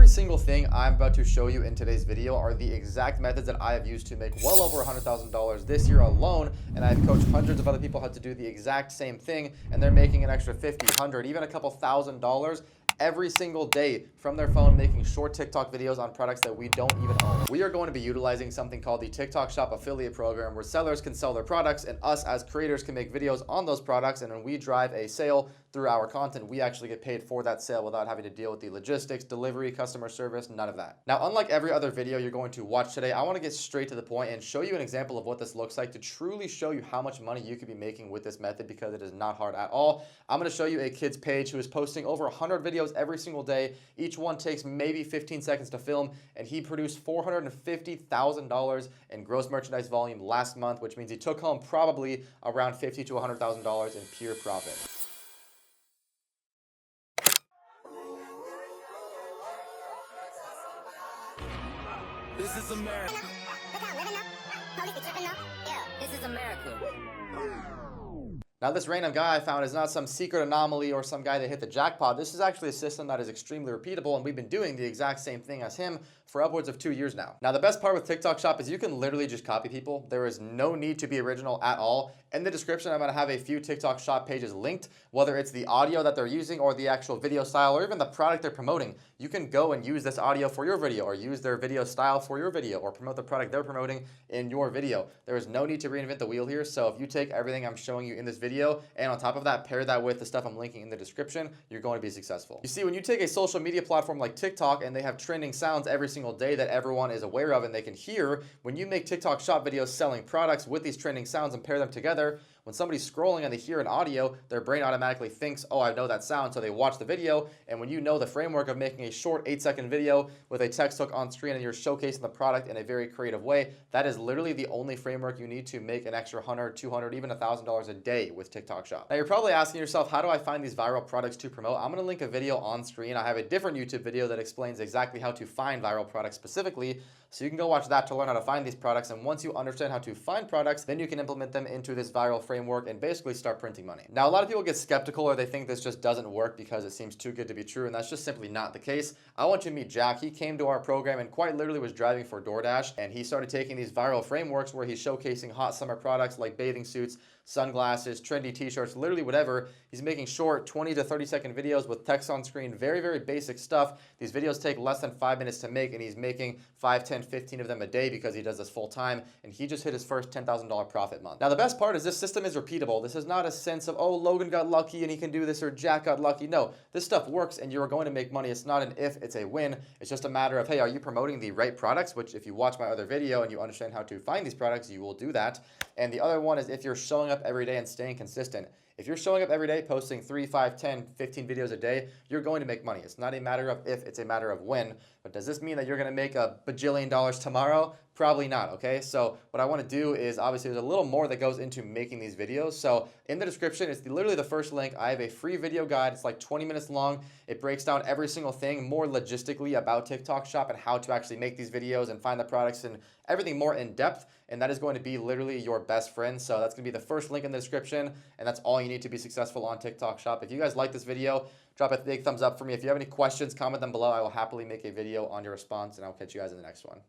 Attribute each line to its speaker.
Speaker 1: Every single thing I'm about to show you in today's video are the exact methods that I have used to make well over $100,000 this year alone, and I've coached hundreds of other people how to do the exact same thing, and they're making an extra 50, 100, even a couple $1,000 every single day from their phone, making short TikTok videos on products that we don't even own. We are going to be utilizing something called the TikTok Shop Affiliate Program, where sellers can sell their products and us as creators can make videos on those products, and when we drive a sale through our content, we actually get paid for that sale without having to deal with the logistics, delivery, customer service, none of that. Now, unlike every other video you're going to watch today, I want to get straight to the point and show you an example of what this looks like to truly show you how much money you could be making with this method, because it is not hard at all. I'm going to show you a kid's page who is posting over 100 videos every single day. Each one takes maybe 15 seconds to film, and he produced $450,000 in gross merchandise volume last month, which means he took home probably around $50,000 to $100,000 in pure profit.
Speaker 2: This is America. Look how I'm living now. Police be tripping now. Yeah, this is America.
Speaker 1: Now, this random guy I found is not some secret anomaly or some guy that hit the jackpot. This is actually a system that is extremely repeatable, and we've been doing the exact same thing as him for upwards of 2 years now. Now, the best part with TikTok Shop is you can literally just copy people. There is no need to be original at all. In the description, I'm going to have a few TikTok Shop pages linked, whether it's the audio that they're using or the actual video style or even the product they're promoting. You can go and use this audio for your video, or use their video style for your video, or promote the product they're promoting in your video. There is no need to reinvent the wheel here. So if you take everything I'm showing you in this video and on top of that, pair that with the stuff I'm linking in the description, you're going to be successful. You see, when you take a social media platform like TikTok and they have trending sounds every single day that everyone is aware of and they can hear, when you make TikTok Shop videos selling products with these trending sounds and pair them together, when somebody's scrolling and they hear an audio, their brain automatically thinks, oh, I know that sound, so they watch the video. And when you know the framework of making a short 8-second video with a text hook on screen and you're showcasing the product in a very creative way, that is literally the only framework you need to make an extra $100, $200, even $1,000 a day with TikTok Shop. Now, you're probably asking yourself, how do I find these viral products to promote? I'm going to link a video on screen. I have a different YouTube video that explains exactly how to find viral products specifically, so you can go watch that to learn how to find these products. And once you understand how to find products, then you can implement them into this viral framework and basically start printing money. Now, a lot of people get skeptical, or they think this just doesn't work because it seems too good to be true, and that's just simply not the case. I want you to meet Jack. He came to our program and quite literally was driving for DoorDash, and he started taking these viral frameworks where he's showcasing hot summer products like bathing suits, sunglasses, trendy t-shirts, literally whatever. He's making short 20 to 30-second videos with text on screen, very, very basic stuff. These videos take less than 5 minutes to make, and he's making 5, 10, 15 of them a day because he does this full time, and he just hit his first $10,000 profit month. Now, the best part is this system is repeatable. This is not a sense of, oh, Logan got lucky and he can do this, or Jack got lucky. No, this stuff works and you're going to make money. It's not an if, it's a win. It's just a matter of, hey, are you promoting the right products? Which, if you watch my other video and you understand how to find these products, you will do that. And the other one is if you're showing up every day and staying consistent. If you're showing up every day, posting 3, 5, 10, 15 videos a day, you're going to make money. It's not a matter of if, it's a matter of when. But does this mean that you're going to make a bajillion dollars tomorrow? Probably not, okay? So what I want to do is, obviously, there's a little more that goes into making these videos. So in the description, it's literally the first link. I have a free video guide. It's like 20 minutes long. It breaks down every single thing more logistically about TikTok Shop and how to actually make these videos and find the products and everything more in depth. And that is going to be literally your best friend. So that's going to be the first link in the description. And that's all you need to be successful on TikTok Shop. If you guys like this video, drop a big thumbs up for me. If you have any questions, comment them below. I will happily make a video on your response, and I'll catch you guys in the next one.